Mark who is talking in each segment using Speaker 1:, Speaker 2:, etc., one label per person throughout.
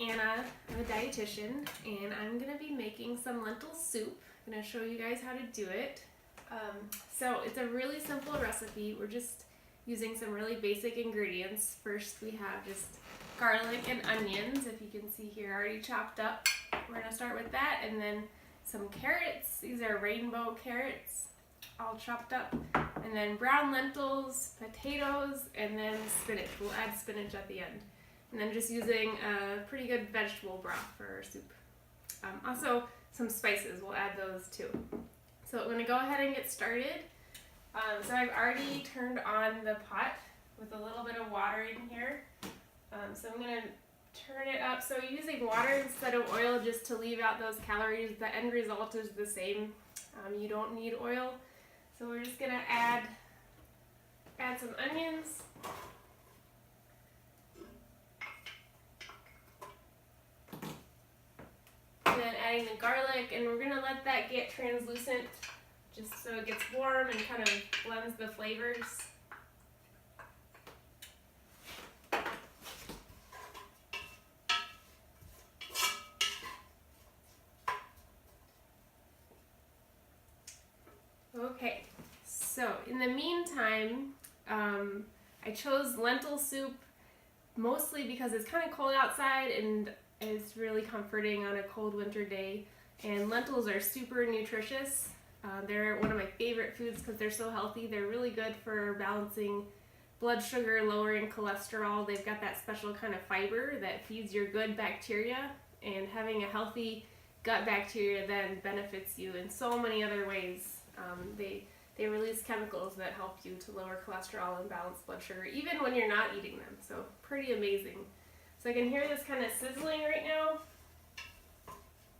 Speaker 1: Anna. I'm a dietitian, and I'm going to be making some lentil soup. I'm going to show you guys how to do it. So it's a really simple recipe. We're just using some really basic ingredients. First we have just garlic and onions, if you can see here, already chopped up. We're going to start with that, and then some carrots. These are rainbow carrots, all chopped up. And then brown lentils, potatoes, and then spinach. We'll add spinach at the end. And then just using a pretty good vegetable broth for our soup. Also, some spices, we'll add those too. So I'm gonna go ahead and get started. So I've already turned on the pot with a little bit of water in here. So I'm gonna turn it up. So using water instead of oil just to leave out those calories. The end result is the same. You don't need oil. So we're just gonna add some onions. And then adding the garlic, and we're gonna let that get translucent just so it gets warm and kind of blends the flavors. Okay, so in the meantime, I chose lentil soup mostly because it's kind of cold outside and it's really comforting on a cold winter day. And lentils are super nutritious. They're one of my favorite foods because they're so healthy. They're really good for balancing blood sugar, lowering cholesterol. They've got that special kind of fiber that feeds your good bacteria, and having a healthy gut bacteria then benefits you in so many other ways. They release chemicals that help you to lower cholesterol and balance blood sugar, even when you're not eating them. So pretty amazing. So I can hear this kind of sizzling right now.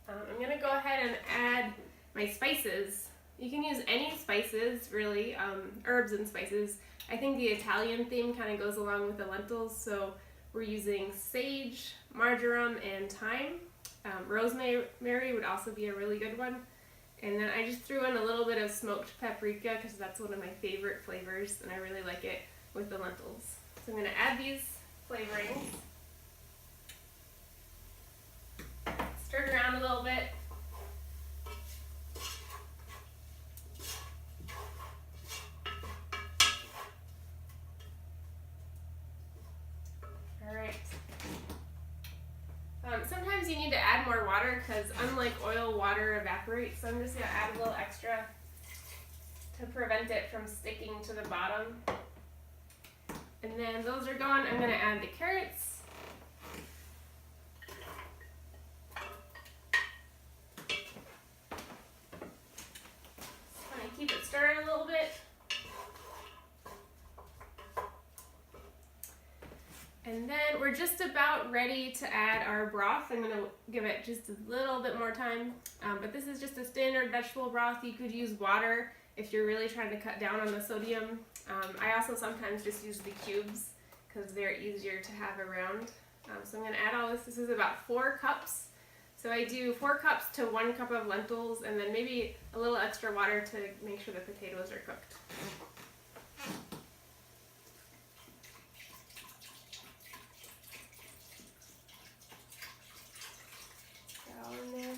Speaker 1: I'm going to go ahead and add my spices. You can use any spices, really, herbs and spices. I think the Italian theme kind of goes along with the lentils, so we're using sage, marjoram, and thyme. Rosemary would also be a really good one. And then I just threw in a little bit of smoked paprika because that's one of my favorite flavors, and I really like it with the lentils. So I'm going to add these flavorings. Stir it around a little bit. Alright. Sometimes you need to add more water because unlike oil, water evaporates. So I'm just going to add a little extra to prevent it from sticking to the bottom. And then those are gone. I'm going to add the carrots. Keep it stirring a little bit. And then we're just about ready to add our broth. I'm going to give it just a little bit more time. But this is just a standard vegetable broth. You could use water if you're really trying to cut down on the sodium. I also sometimes just use the cubes because they're easier to have around. So I'm going to add all this. This is about 4 cups. So I do 4 cups to 1 cup of lentils, and then maybe a little extra water to make sure the potatoes are cooked. Get all in there.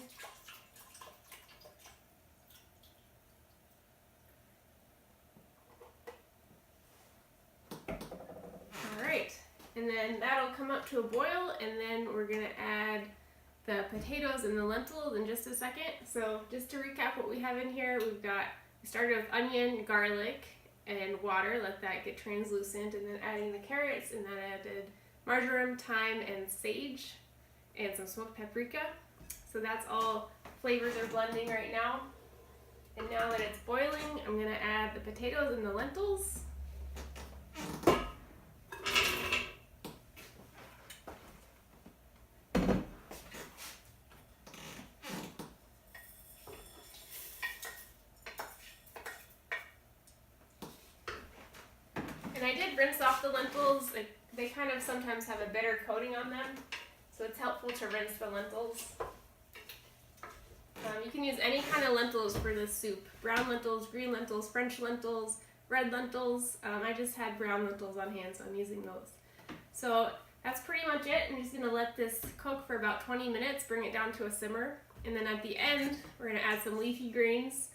Speaker 1: All right, and then that'll come up to a boil, and then we're gonna add the potatoes and the lentils in just a second. So just to recap what we have in here, we started with onion, garlic, and water, let that get translucent, and then adding the carrots, and then added marjoram, thyme, and sage, and some smoked paprika. So that's all flavors are blending right now. And now that it's boiling, I'm gonna add the potatoes and the lentils. And I did rinse off the lentils. They kind of sometimes have a bitter coating on them, so it's helpful to rinse the lentils. You can use any kind of lentils for this soup. Brown lentils, green lentils, French lentils, red lentils. I just had brown lentils on hand, so I'm using those. So that's pretty much it. I'm just gonna let this cook for about 20 minutes, bring it down to a simmer, and then at the end, we're gonna add some leafy greens.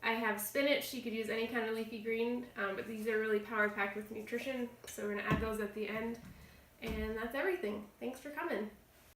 Speaker 1: I have spinach, you could use any kind of leafy green, but these are really power packed with nutrition, so we're gonna add those at the end. And that's everything. Thanks for coming.